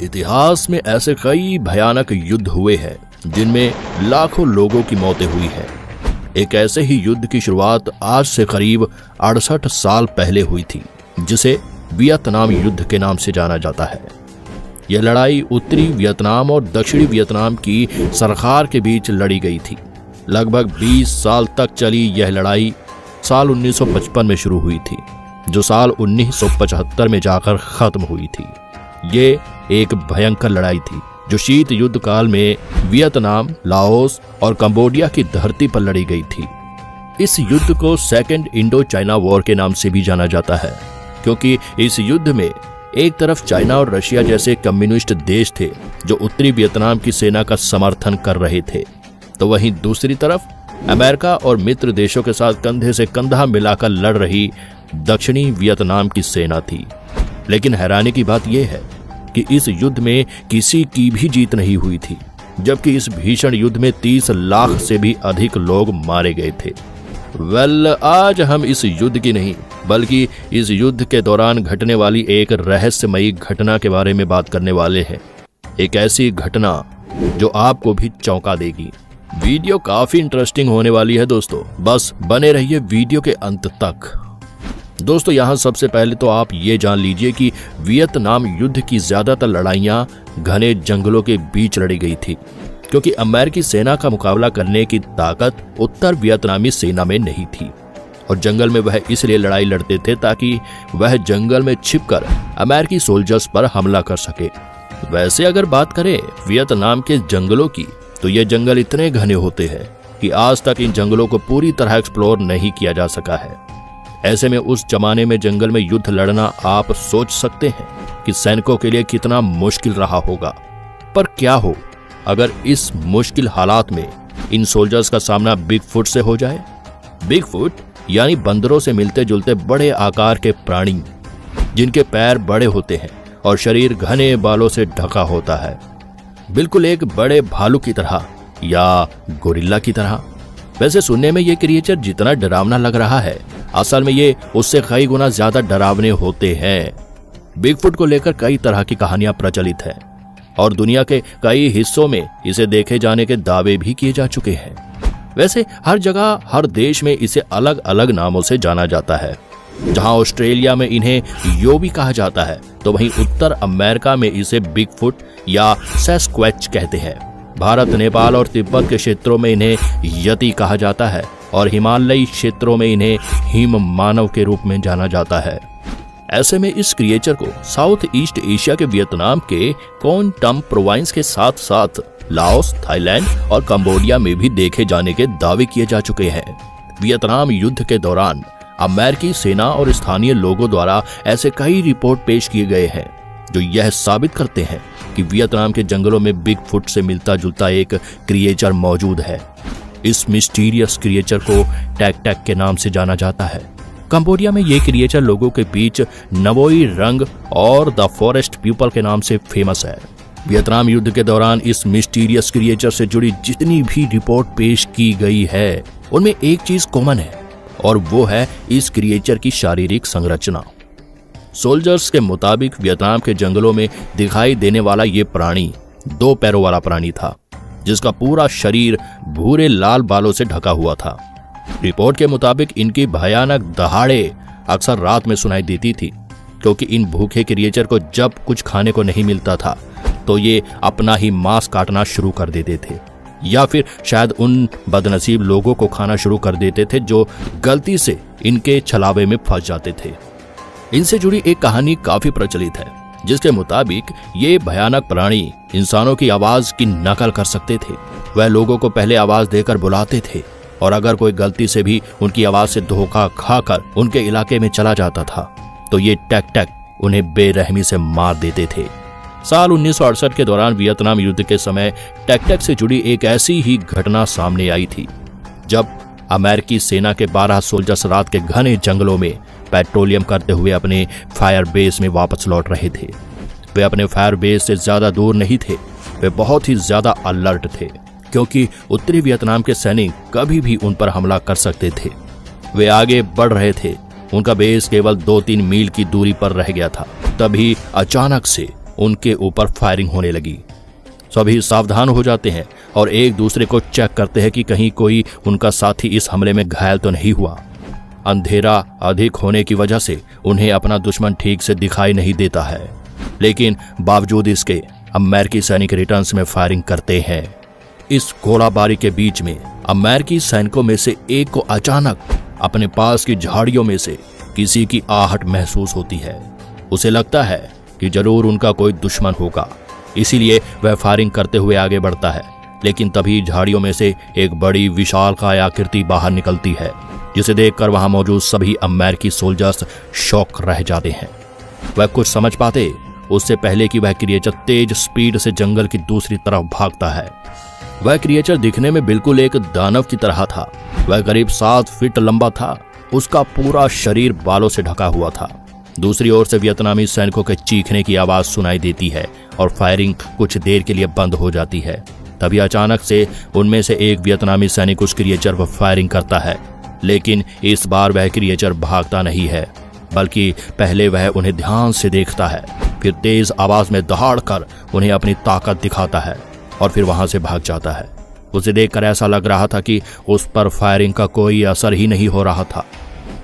इतिहास में ऐसे कई भयानक युद्ध हुए हैं जिनमें लाखों लोगों की मौतें हुई हैं। एक ऐसे ही युद्ध की शुरुआत आज से करीब 68 साल पहले हुई थी, जिसे वियतनाम युद्ध के नाम से जाना जाता है। यह लड़ाई उत्तरी वियतनाम और दक्षिणी वियतनाम की सरकार के बीच लड़ी गई थी। लगभग 20 साल तक चली यह लड़ाई साल 1955 में शुरू हुई थी, जो साल 1975 में जाकर खत्म हुई थी। ये एक भयंकर लड़ाई थी जो शीत युद्ध काल में वियतनाम, लाओस और कंबोडिया की धरती पर लड़ी गई थी। इस युद्ध को सेकेंड इंडो चाइना वॉर के नाम से भी जाना जाता है, क्योंकि इस युद्ध में एक तरफ चाइना और रशिया जैसे कम्युनिस्ट देश थे जो उत्तरी वियतनाम की सेना का समर्थन कर रहे थे, तो वहीं दूसरी तरफ अमेरिका और मित्र देशों के साथ कंधे से कंधा मिलाकर लड़ रही दक्षिणी वियतनाम की सेना थी। लेकिन हैरानी की बात यह है कि इस युद्ध में किसी की भी जीत नहीं हुई थी, जबकि इस भीषण युद्ध में 30 लाख से भी अधिक लोग मारे गए थे। आज हम इस युद्ध की नहीं बल्कि इस युद्ध के दौरान घटने वाली एक रहस्यमयी घटना के बारे में बात करने वाले हैं। एक ऐसी घटना जो आपको भी चौंका देगी। वीडियो काफी इंटरेस्टिंग होने वाली है दोस्तों, बस बने रहिए वीडियो के अंत तक। दोस्तों, यहाँ सबसे पहले तो आप ये जान लीजिए कि वियतनाम युद्ध की ज्यादातर लड़ाइयाँ घने जंगलों के बीच लड़ी गई थी, क्योंकि अमेरिकी सेना का मुकाबला करने की ताकत उत्तर वियतनामी सेना में नहीं थी और जंगल में वह इसलिए लड़ाई लड़ते थे ताकि वह जंगल में छिपकर अमेरिकी सोल्जर्स पर हमला कर सके। वैसे अगर बात करें वियतनाम के जंगलों की, तो ये जंगल इतने घने होते हैं कि आज तक इन जंगलों को पूरी तरह एक्सप्लोर नहीं किया जा सका है। ऐसे में उस जमाने में जंगल में युद्ध लड़ना आप सोच सकते हैं कि सैनिकों के लिए कितना मुश्किल रहा होगा। पर क्या हो अगर इस मुश्किल हालात में इन सोल्जर्स का सामना बिगफुट से हो जाए। बिगफुट यानी बंदरों से मिलते जुलते बड़े आकार के प्राणी, जिनके पैर बड़े होते हैं और शरीर घने बालों से ढका होता है, बिल्कुल एक बड़े भालू की तरह या गोरिल्ला की तरह। वैसे सुनने में ये क्रिएचर जितना डरावना लग रहा है, असल में ये उससे कई गुना ज्यादा डरावने होते हैं। बिगफुट को लेकर कई तरह की कहानियां प्रचलित हैं और दुनिया के कई हिस्सों में इसे देखे जाने के दावे भी किए जा चुके हैं। वैसे हर जगह, हर देश में इसे अलग अलग नामों से जाना जाता है। जहां ऑस्ट्रेलिया में इन्हें योबी कहा जाता है, तो वहीं उत्तर अमेरिका में इसे बिगफुट या सैस्क्वैच कहते हैं। भारत, नेपाल और तिब्बत के क्षेत्रों में इन्हें यति कहा जाता है और हिमालयी क्षेत्रों में इन्हें हिम मानव के रूप में जाना जाता है। ऐसे में इस क्रिएचर को साउथ ईस्ट एशिया के वियतनाम के कोन टम प्रोविंस के साथ साथ लाओस, थाईलैंड और कंबोडिया में भी देखे जाने के दावे किए जा चुके हैं। वियतनाम युद्ध के दौरान अमेरिकी सेना और स्थानीय लोगों द्वारा ऐसे कई रिपोर्ट पेश किए गए हैं जो यह साबित करते हैं कि वियतनाम के जंगलों में बिगफुट से मिलता जुलता एक क्रिएचर मौजूद है। इस मिस्टीरियस क्रिएचर को टैक टैक के नाम से जाना जाता है। कंबोडिया में ये क्रिएचर लोगों के बीच नवोई रंग और द फॉरेस्ट पीपल के नाम से फेमस है। वियतनाम युद्ध के दौरान इस मिस्टीरियस क्रिएचर से जुड़ी जितनी भी रिपोर्ट पेश की गई है, उनमें एक चीज कॉमन है और वो है इस क्रिएचर की शारीरिक संरचना। सोल्जर्स के मुताबिक वियतनाम के जंगलों में दिखाई देने वाला ये प्राणी 2 पैरों वाला प्राणी था, जिसका पूरा शरीर भूरे लाल बालों से ढका हुआ था। रिपोर्ट के मुताबिक इनकी भयानक दहाड़े अक्सर रात में सुनाई देती थी, क्योंकि इन भूखे क्रिएचर को जब कुछ खाने को नहीं मिलता था तो ये अपना ही मांस काटना शुरू कर देते थे, या फिर शायद उन बदनसीब लोगों को खाना शुरू कर देते थे जो गलती से इनके छलावे में फंस जाते थे। इनसे जुड़ी एक कहानी काफी प्रचलित है, जिसके मुताबिक ये भयानक प्राणी इंसानों की आवाज की नकल कर सकते थे। वह लोगों को पहले आवाज देकर बुलाते थे और अगर कोई गलती से भी उनकी आवाज से धोखा खाकर उनके इलाके में चला जाता था, तो ये टैक टैक उन्हें बेरहमी से मार देते थे। साल 1968 के दौरान वियतनाम युद्ध के समय टैक टैक से जुड़ी एक ऐसी ही घटना सामने आई थी, जब अमेरिकी सेना के 12 सोल्जर्स रात के घने जंगलों में पेट्रोलियम करते हुए अपने फायर बेस में वापस लौट रहे थे। वे अपने फायर बेस से ज्यादा दूर नहीं थे, वे बहुत ही ज्यादा अलर्ट थे, क्योंकि उत्तरी वियतनाम के सैनिक कभी भी उन पर हमला कर सकते थे। वे आगे बढ़ रहे थे, उनका बेस केवल 2-3 मील की दूरी पर रह गया था। तभी अचानक से उनके ऊपर फायरिंग होने लगी। सभी सावधान हो जाते हैं और एक दूसरे को चेक करते हैं कि कहीं कोई उनका साथी इस हमले में घायल तो नहीं हुआ। अंधेरा अधिक होने की वजह से उन्हें अपना दुश्मन ठीक से दिखाई नहीं देता है, लेकिन बावजूद इसके अमेरिकी सैनिक रिटर्न्स में फायरिंग करते हैं। इस गोलाबारी के बीच में अमेरिकी सैनिकों में से एक को अचानक अपने पास की झाड़ियों में से किसी की आहट महसूस होती है। उसे लगता है कि जरूर उनका कोई दुश्मन होगा, इसीलिए वह फायरिंग करते हुए आगे बढ़ता है। लेकिन तभी झाड़ियों में से एक बड़ी विशालकाय आकृति बाहर निकलती है, जिसे देखकर वहां मौजूद सभी अमेरिकी सोल्जर्स शॉक रह जाते हैं। वह कुछ समझ पाते उससे पहले कि वह क्रिएचर तेज स्पीड से जंगल की दूसरी तरफ भागता है। वह क्रिएचर दिखने में बिल्कुल एक दानव की तरह था। वह करीब 7 फीट लंबा था। उसका पूरा शरीर बालों से ढका हुआ था। दूसरी ओर से वियतनामी सैनिकों के चीखने की आवाज सुनाई देती है और फायरिंग कुछ देर के लिए बंद हो जाती है। तभी अचानक से उनमें से एक वियतनामी सैनिक उस क्रिएचर पर फायरिंग करता है, लेकिन इस बार वह क्रिएचर भागता नहीं है, बल्कि पहले वह उन्हें ध्यान से देखता है, फिर तेज आवाज में दहाड़ कर उन्हें अपनी ताकत दिखाता है और फिर वहां से भाग जाता है। उसे देखकर ऐसा लग रहा था कि उस पर फायरिंग का कोई असर ही नहीं हो रहा था।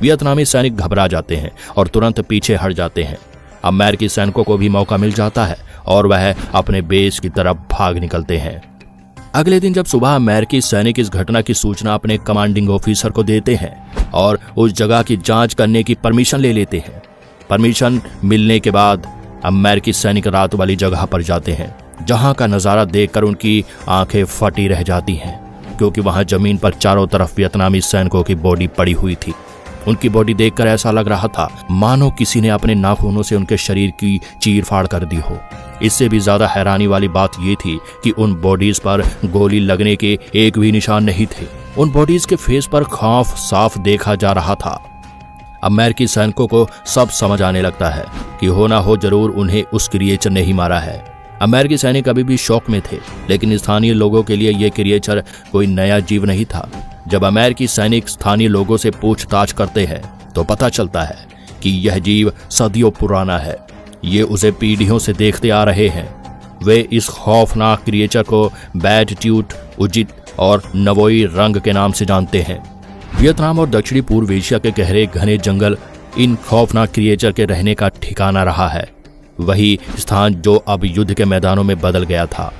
वियतनामी सैनिक घबरा जाते हैं और तुरंत पीछे हट जाते हैं। अमेरिकी सैनिकों को भी मौका मिल जाता है और वह अपने बेस की तरफ भाग निकलते हैं। अगले दिन जब सुबह अमेरिकी सैनिक इस घटना की सूचना अपने कमांडिंग ऑफिसर को देते हैं और उस जगह की जांच करने की परमिशन ले लेते हैं। परमिशन मिलने के बाद अमेरिकी सैनिक रात वाली जगह पर जाते हैं, जहां का नजारा देखकर उनकी आंखें फटी रह जाती हैं, क्योंकि वहां जमीन पर चारों तरफ वियतनामी सैनिकों की बॉडी पड़ी हुई थी। उनकी बॉडी देखकर ऐसा लग रहा था मानो किसी ने अपने नाखूनों से उनके शरीर की चीर-फाड़ कर दी हो। इससे भी ज्यादा हैरानी वाली बात यह थी कि उन बॉडीज पर गोली लगने के एक भी निशान नहीं थे। उन बॉडीज के फेस पर खौफ साफ देखा जा रहा था। अमेरिकी सैनिकों को सब समझ आने लगता है कि हो ना हो जरूर उन्हें उस क्रिएचर ने ही मारा है। अमेरिकी सैनिक अभी भी शौक में थे, लेकिन स्थानीय लोगों के लिए यह क्रिएचर कोई नया जीव नहीं था। जब अमेरिकी सैनिक स्थानीय लोगों से पूछताछ करते हैं तो पता चलता है कि यह जीव सदियों पुराना है। ये उसे पीढ़ियों से देखते आ रहे हैं। वे इस खौफनाक क्रिएचर को बैड ट्यूट, उजित और नवोई रंग के नाम से जानते हैं। वियतनाम और दक्षिणी पूर्व एशिया के गहरे घने जंगल इन खौफनाक क्रिएचर के रहने का ठिकाना रहा है, वही स्थान जो अब युद्ध के मैदानों में बदल गया था।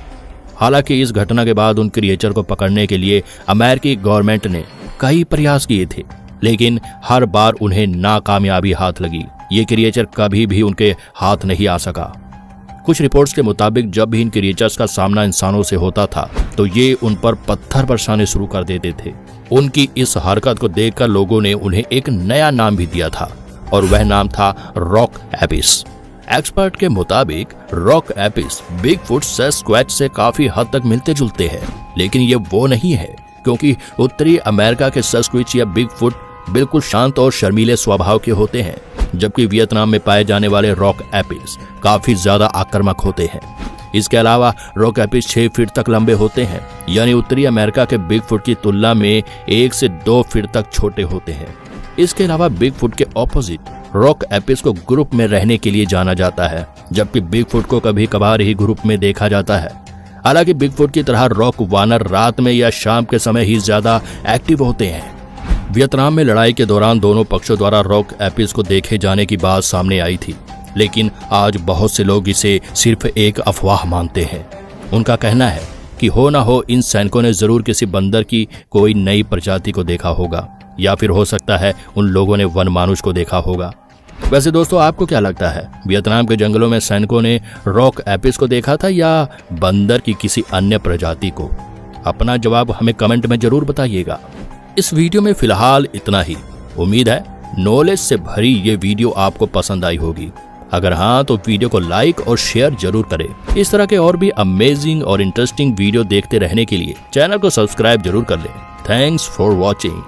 हालांकि इस घटना के बाद उन क्रिएचर को पकड़ने के लिए अमेरिकी गवर्नमेंट ने कई प्रयास किए थे, लेकिन हर बार उन्हें नाकामयाबी हाथ लगी। ये क्रिएचर कभी भी उनके हाथ नहीं आ सका। कुछ रिपोर्ट्स के मुताबिक जब भी इन क्रिएचर्स का सामना इंसानों से होता था तो ये उन पर पत्थर बरसाने शुरू कर देते थे। उनकी इस हरकत को देखकर लोगों ने उन्हें एक नया नाम भी दिया था और वह नाम था रॉक एपिस। एक्सपर्ट के मुताबिक रॉक एपिस बिगफुट सैस्क्वैच से काफी हद तक मिलते जुलते हैं, लेकिन ये वो नहीं है, क्योंकि उत्तरी अमेरिका के सैस्क्वैच या बिगफुट बिल्कुल शांत और शर्मीले स्वभाव के होते हैं, जबकि वियतनाम में पाए जाने वाले रॉक एपिस काफी ज्यादा आक्रामक होते हैं। इसके अलावा रॉक एपिस 6 फीट तक लंबे होते हैं, यानी उत्तरी अमेरिका के बिगफुट की तुलना में 1 से 2 फीट तक छोटे होते हैं। इसके अलावा बिगफुट के ऑपोजिट रॉक एपिस को ग्रुप में रहने के लिए जाना जाता है, जबकि बिगफुट को कभी कभार ही ग्रुप में देखा जाता है। हालांकि बिगफुट की तरह रॉक वानर रात में या शाम के समय ही ज्यादा एक्टिव होते हैं। वियतनाम में लड़ाई के दौरान दोनों पक्षों द्वारा रॉक एपिस को देखे जाने की बात सामने आई थी, लेकिन आज बहुत से लोग इसे सिर्फ एक अफवाह मानते हैं। उनका कहना है कि हो ना हो इन सैनिकों ने जरूर किसी बंदर की कोई नई प्रजाति को देखा होगा, या फिर हो सकता है उन लोगों ने वन मानुष को देखा होगा। वैसे दोस्तों, आपको क्या लगता है, वियतनाम के जंगलों में सैनिकों ने रॉक एपिस को देखा था या बंदर की किसी अन्य प्रजाति को? अपना जवाब हमें कमेंट में जरूर बताइएगा। इस वीडियो में फिलहाल इतना ही। उम्मीद है नॉलेज से भरी ये वीडियो आपको पसंद आई होगी। अगर हाँ तो वीडियो को लाइक और शेयर जरूर करें। इस तरह के और भी अमेजिंग और इंटरेस्टिंग वीडियो देखते रहने के लिए चैनल को सब्सक्राइब जरूर कर लें। Thanks for watching.